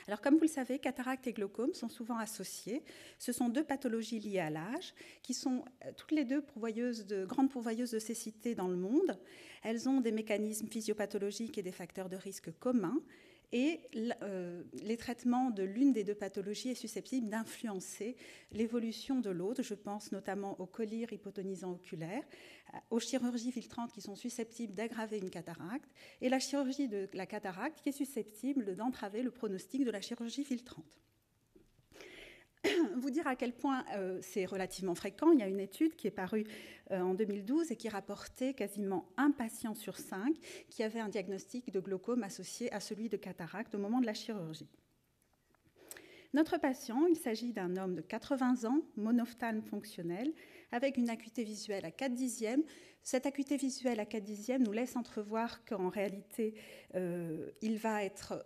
Alors, comme vous le savez, cataracte et glaucome sont souvent associés. Ce sont deux pathologies liées à l'âge, qui sont toutes les deux grandes pourvoyeuses de cécité dans le monde. Elles ont des mécanismes physiopathologiques et des facteurs de risque communs. Et les traitements de l'une des deux pathologies est susceptible d'influencer l'évolution de l'autre. Je pense notamment aux collyres hypotonisants oculaires, aux chirurgies filtrantes qui sont susceptibles d'aggraver une cataracte, et la chirurgie de la cataracte qui est susceptible d'entraver le pronostic de la chirurgie filtrante. Vous dire à quel point c'est relativement fréquent. Il y a une étude qui est parue en 2012 et qui rapportait quasiment un patient sur 5 qui avait un diagnostic de glaucome associé à celui de cataracte au moment de la chirurgie. Notre patient, il s'agit d'un homme de 80 ans, monophtalme fonctionnel, avec une acuité visuelle à 4/10. Cette acuité visuelle à 4/10 nous laisse entrevoir qu'en réalité, il va être...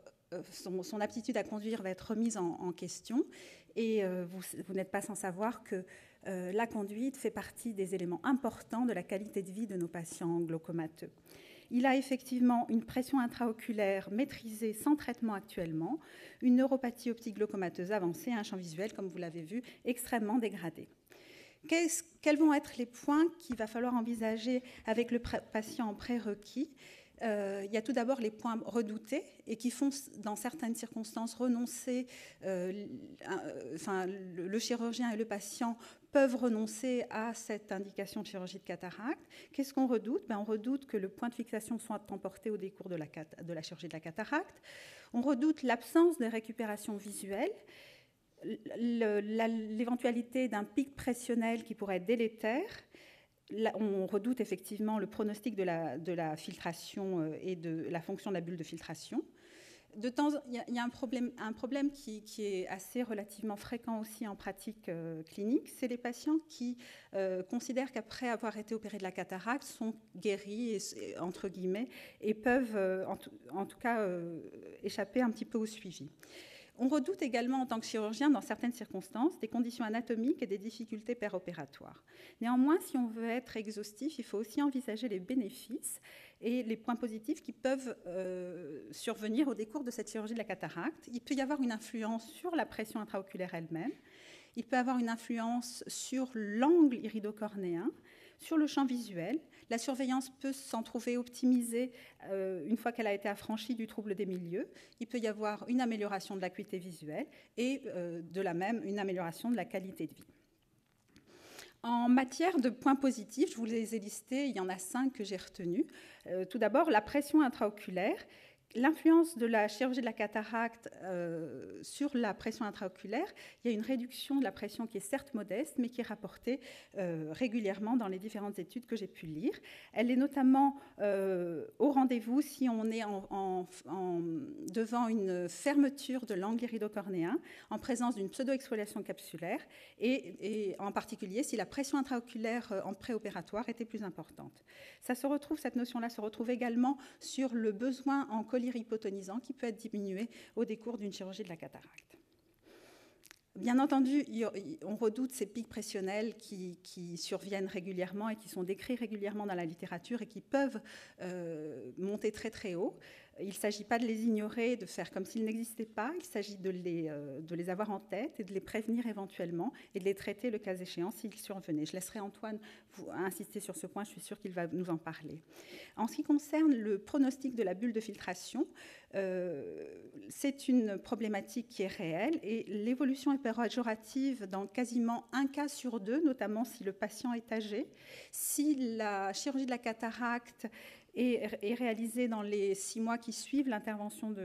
Son aptitude à conduire va être remise en question, et vous n'êtes pas sans savoir que la conduite fait partie des éléments importants de la qualité de vie de nos patients glaucomateux. Il a effectivement une pression intraoculaire maîtrisée sans traitement actuellement, une neuropathie optique glaucomateuse avancée, un champ visuel, comme vous l'avez vu, extrêmement dégradé. Quels vont être les points qu'il va falloir envisager avec le patient en prérequis ? Il y a tout d'abord les points redoutés et qui font, dans certaines circonstances, renoncer, le chirurgien et le patient peuvent renoncer à cette indication de chirurgie de cataracte. Qu'est-ce qu'on redoute ? On redoute que le point de fixation soit emporté au décours de la chirurgie de la cataracte. On redoute l'absence de récupération visuelle, l'éventualité d'un pic pressionnel qui pourrait être délétère. Là, on redoute effectivement le pronostic de la filtration et de la fonction de la bulle de filtration. Il y a un problème qui est assez relativement fréquent aussi en pratique clinique, c'est les patients qui considèrent qu'après avoir été opérés de la cataracte sont guéris, entre guillemets, et peuvent en tout cas échapper un petit peu au suivi. On redoute également en tant que chirurgien, dans certaines circonstances, des conditions anatomiques et des difficultés péropératoires. Néanmoins, si on veut être exhaustif, il faut aussi envisager les bénéfices et les points positifs qui peuvent survenir au décours de cette chirurgie de la cataracte. Il peut y avoir une influence sur la pression intraoculaire elle-même, il peut y avoir une influence sur l'angle iridocornéen, sur le champ visuel. La surveillance peut s'en trouver optimisée une fois qu'elle a été affranchie du trouble des milieux. Il peut y avoir une amélioration de l'acuité visuelle et de la même une amélioration de la qualité de vie. En matière de points positifs, je vous les ai listés, il y en a 5 que j'ai retenus. Tout d'abord, la pression intraoculaire. L'influence de la chirurgie de la cataracte sur la pression intraoculaire, il y a une réduction de la pression qui est certes modeste, mais qui est rapportée régulièrement dans les différentes études que j'ai pu lire. Elle est notamment au rendez-vous si on est devant une fermeture de l'angle iridocornéen, en présence d'une pseudo-exfoliation capsulaire, et en particulier si la pression intraoculaire en préopératoire était plus importante. Cette notion-là se retrouve également sur le besoin en collyre hypotonisant qui peut être diminué au décours d'une chirurgie de la cataracte. Bien entendu, on redoute ces pics pressionnels qui surviennent régulièrement et qui sont décrits régulièrement dans la littérature et qui peuvent monter très très haut. Il ne s'agit pas de les ignorer, de faire comme s'ils n'existaient pas, il s'agit de les avoir en tête et de les prévenir éventuellement et de les traiter le cas échéant s'ils survenaient. Je laisserai Antoine insister sur ce point, je suis sûre qu'il va nous en parler. En ce qui concerne le pronostic de la bulle de filtration, c'est une problématique qui est réelle et l'évolution est péjorative dans quasiment un cas sur 2, notamment si le patient est âgé. Si la chirurgie de la cataracte est réalisée dans les 6 mois qui suivent l'intervention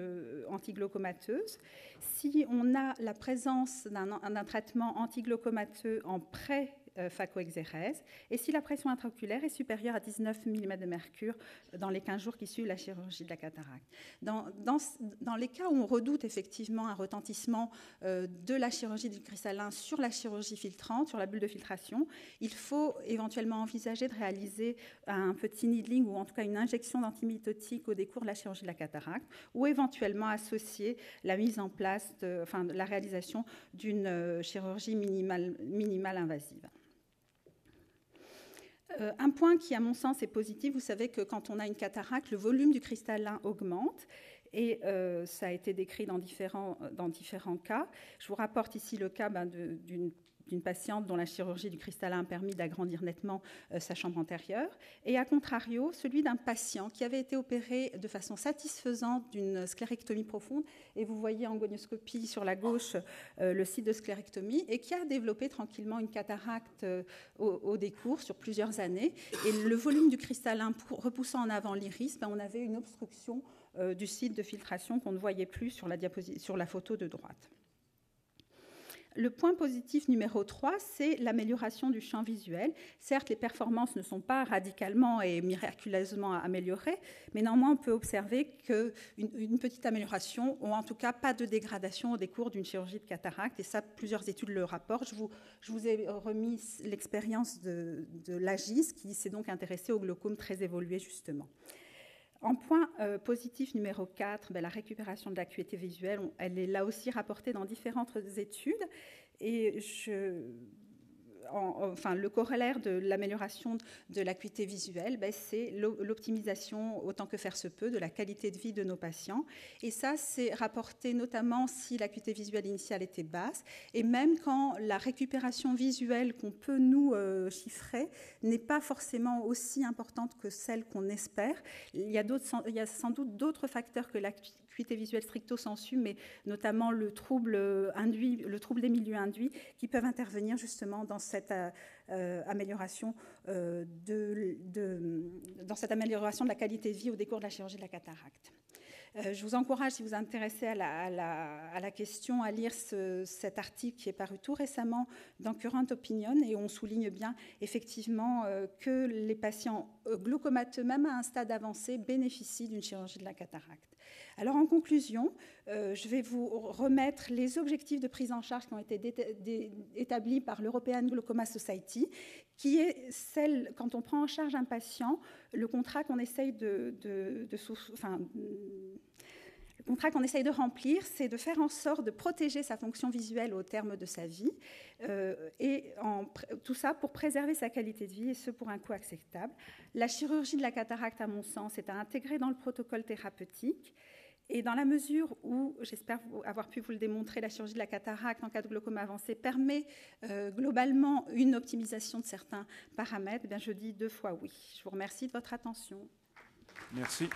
antiglaucomateuse, si on a la présence d'un traitement antiglaucomateux en pré-phacoexérèse, et si la pression intraoculaire est supérieure à 19 mm de mercure dans les 15 jours qui suivent la chirurgie de la cataracte. Dans les cas où on redoute effectivement un retentissement de la chirurgie du cristallin sur la chirurgie filtrante, sur la bulle de filtration, il faut éventuellement envisager de réaliser un petit needling ou en tout cas une injection d'antimitotique au décours de la chirurgie de la cataracte, ou éventuellement associer la mise en place, la réalisation d'une chirurgie minimale invasive. Un point qui, à mon sens, est positif, vous savez que quand on a une cataracte, le volume du cristallin augmente Et ça a été décrit dans différents cas. Je vous rapporte ici le cas d'une patiente dont la chirurgie du cristallin a permis d'agrandir nettement sa chambre antérieure, et à contrario, celui d'un patient qui avait été opéré de façon satisfaisante d'une sclérectomie profonde, et vous voyez en gonioscopie sur la gauche le site de sclérectomie, et qui a développé tranquillement une cataracte au décours sur plusieurs années, et le volume du cristallin repoussant en avant l'iris, on avait une obstruction du site de filtration qu'on ne voyait plus sur la photo de droite. Le point positif numéro 3, c'est l'amélioration du champ visuel. Certes, les performances ne sont pas radicalement et miraculeusement améliorées, mais néanmoins, on peut observer qu'une petite amélioration, ou en tout cas pas de dégradation au décours d'une chirurgie de cataracte, et ça, plusieurs études le rapportent. Je vous ai remis l'expérience de l'AGIS, qui s'est donc intéressée au glaucome très évolué, justement. En point positif numéro 4, la récupération de l'acuité visuelle, elle est là aussi rapportée dans différentes études. Et le corollaire de l'amélioration de l'acuité visuelle, c'est l'optimisation, autant que faire se peut, de la qualité de vie de nos patients. Et ça, c'est rapporté notamment si l'acuité visuelle initiale était basse, et même quand la récupération visuelle qu'on peut nous chiffrer n'est pas forcément aussi importante que celle qu'on espère. Il y a sans doute d'autres facteurs que l'acuité visuelle stricto sensu, mais notamment le trouble des milieux induits, qui peuvent intervenir justement dans cette amélioration de la qualité de vie au décours de la chirurgie de la cataracte. Je vous encourage, si vous vous intéressez à la question, à lire cet article qui est paru tout récemment dans Current Opinion, et on souligne bien effectivement que les patients glaucomateux, même à un stade avancé, bénéficient d'une chirurgie de la cataracte. Alors, en conclusion, je vais vous remettre les objectifs de prise en charge qui ont été établis par l'European Glaucoma Society, qui est celle, quand on prend en charge un patient, le contrat qu'on essaye de remplir, c'est de faire en sorte de protéger sa fonction visuelle au terme de sa vie, tout ça pour préserver sa qualité de vie, et ce pour un coût acceptable. La chirurgie de la cataracte, à mon sens, est à intégrer dans le protocole thérapeutique. Et dans la mesure où, j'espère avoir pu vous le démontrer, la chirurgie de la cataracte en cas de glaucome avancé permet globalement une optimisation de certains paramètres, je dis 2 fois oui. Je vous remercie de votre attention. Merci.